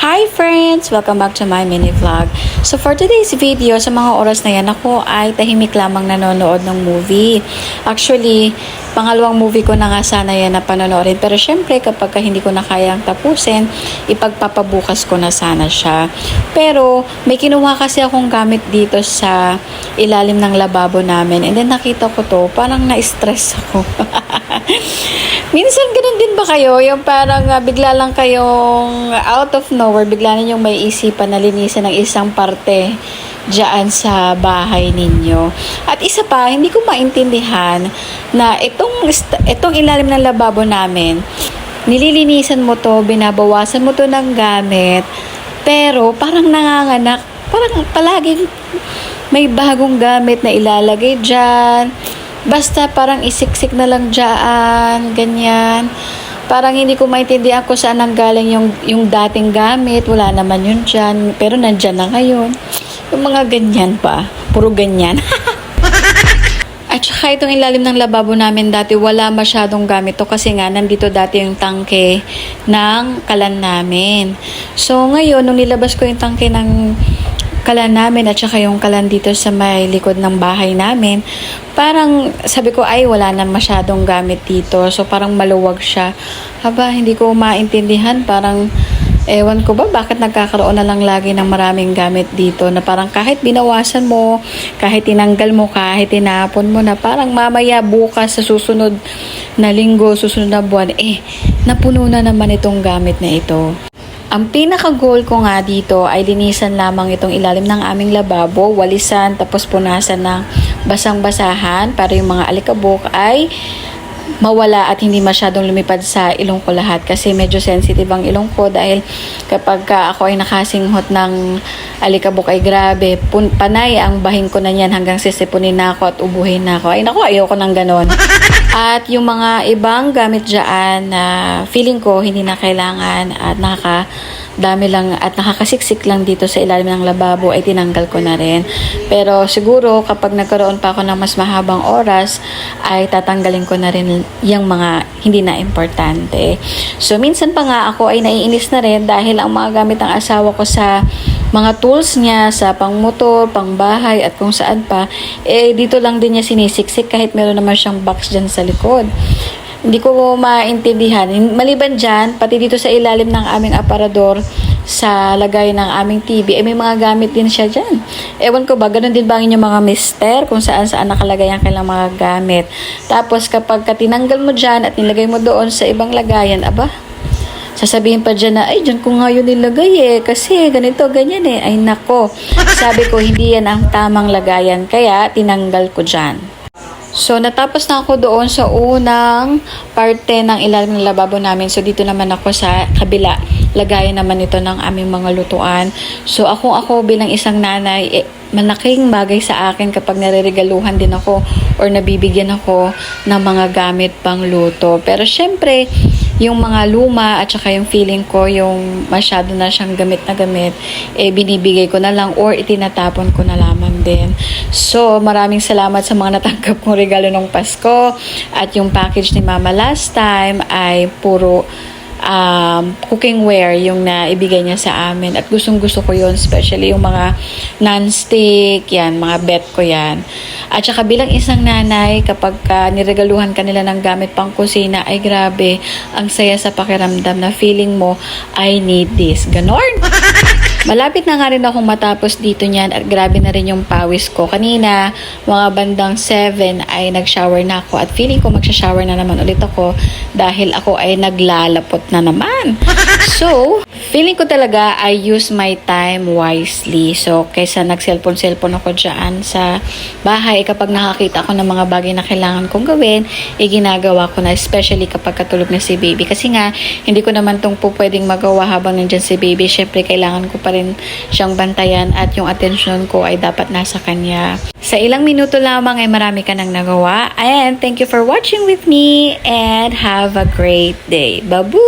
Hi friends! Welcome back to my mini vlog. So for today's video, sa mga oras na yan, ako ay tahimik lamang nanonood ng movie. Actually, pangalawang movie ko na nga sana yan na panonoodin. Pero syempre, kapag hindi ko na kayang tapusin, ipagpapabukas ko na sana siya. Pero may kinuha kasi akong gamit dito sa ilalim ng lababo namin. And then nakita ko to, parang na-stress ako. Minsan ganun din ba kayo? Yung parang bigla lang kayong out of nowhere, bigla ninyong may isipan na linisan ng isang parte dyan sa bahay ninyo. At isa pa, hindi ko maintindihan na itong ilalim ng lababo namin, nililinisan mo to, binabawasan mo to ng gamit, pero parang nanganganak, parang palaging may bagong gamit na ilalagay dyan. Basta parang isiksik na lang dyan, ganyan. Parang hindi ko maintindihan kung saan nanggaling yung dating gamit. Wala naman yun dyan, pero nandyan na ngayon. Yung mga ganyan pa, puro ganyan. At saka itong ilalim ng lababo namin dati, wala masyadong gamit to kasi nga nandito dati yung tangke ng kalan namin. So ngayon, nung nilabas ko yung tangke ng kalan namin at saka yung kalan dito sa may likod ng bahay namin, parang sabi ko ay wala na masyadong gamit dito. So parang maluwag siya. Haba, hindi ko maintindihan. Parang ewan ko ba bakit nagkakaroon na lang lagi ng maraming gamit dito na parang kahit binawasan mo, kahit tinanggal mo, kahit tinapon mo na parang mamaya bukas sa susunod na linggo, susunod na buwan, napuno na naman itong gamit na ito. Ang pinaka-goal ko nga dito ay linisan lamang itong ilalim ng aming lababo, walisan, tapos punasan ng basang-basahan para yung mga alikabok ay mawala at hindi masyadong lumipad sa ilong ko lahat kasi medyo sensitive ang ilong ko dahil kapag ako ay nakasinghot ng alikabok ay grabe, panay ang bahing ko na yan hanggang sisipunin na ako at ubuhin na ako. Ay naku, ayoko ng ganon. At yung mga ibang gamit dyan na feeling ko hindi na kailangan at nakakadami lang at nakakasiksik lang dito sa ilalim ng lababo ay tinanggal ko na rin. Pero siguro kapag nagkaroon pa ako ng mas mahabang oras ay tatanggalin ko na rin yung mga hindi na importante. So minsan pa nga ako ay naiinis na rin dahil ang mga gamit ng asawa ko sa mga tools niya sa pangmotor, pangbahay at kung saan pa, dito lang din niya sinisiksik kahit meron naman siyang box dyan sa likod. Hindi ko maintindihan. Maliban dyan, pati dito sa ilalim ng aming aparador sa lagay ng aming TV, may mga gamit din siya dyan. Ewan ko ba, ganun din ba ang inyong mga mister kung saan nakalagay ang kailang mga gamit. Tapos kapag tinanggal mo dyan at nilagay mo doon sa ibang lagayan, sasabihin pa dyan na, ay, dyan ko nga yun nilagay kasi ganito, ganyan Ay, nako. Sabi ko, hindi yan ang tamang lagayan, kaya tinanggal ko dyan. So, natapos na ako doon sa unang parte ng ilalim ng lababo namin. So, dito naman ako sa kabila. Lagayan naman ito ng aming mga lutuan. So, ako bilang isang nanay, malaking bagay sa akin kapag nare-regaluhan din ako or nabibigyan ako ng mga gamit pang luto. Pero, syempre, yung mga luma at saka yung feeling ko, yung masyado na siyang gamit na gamit, binibigay ko na lang or itinatapon ko na lamang din. So, maraming salamat sa mga natanggap kong regalo ng Pasko. At yung package ni Mama last time ay puro cookingware yung naibigay niya sa amin. At gustong-gusto ko yun, especially yung mga non-stick, yan, mga bet ko yan. At saka bilang isang nanay, kapag niregaluhan ka nila ng gamit pang kusina, ay grabe, ang saya sa pakiramdam na feeling mo, I need this. Ganon! Malapit na nga rin akong matapos dito niyan at grabe na rin yung pawis ko. Kanina, mga bandang 7 ay nag-shower na ako at feeling ko magsha-shower na naman ulit ako dahil ako ay naglalapot na naman. So, feeling ko talaga I use my time wisely. So, kaysa nag-cellphone ako dyan sa bahay, kapag nakakita ako ng mga bagay na kailangan kong gawin, ginagawa ko na, especially kapag katulog na si baby. Kasi nga, hindi ko naman itong pwedeng magawa habang nandyan si baby. Syempre, kailangan ko pa rin siyang bantayan at yung atensyon ko ay dapat nasa kanya. Sa ilang minuto lamang ay marami ka nang nagawa. And thank you for watching with me and have a great day. Babu!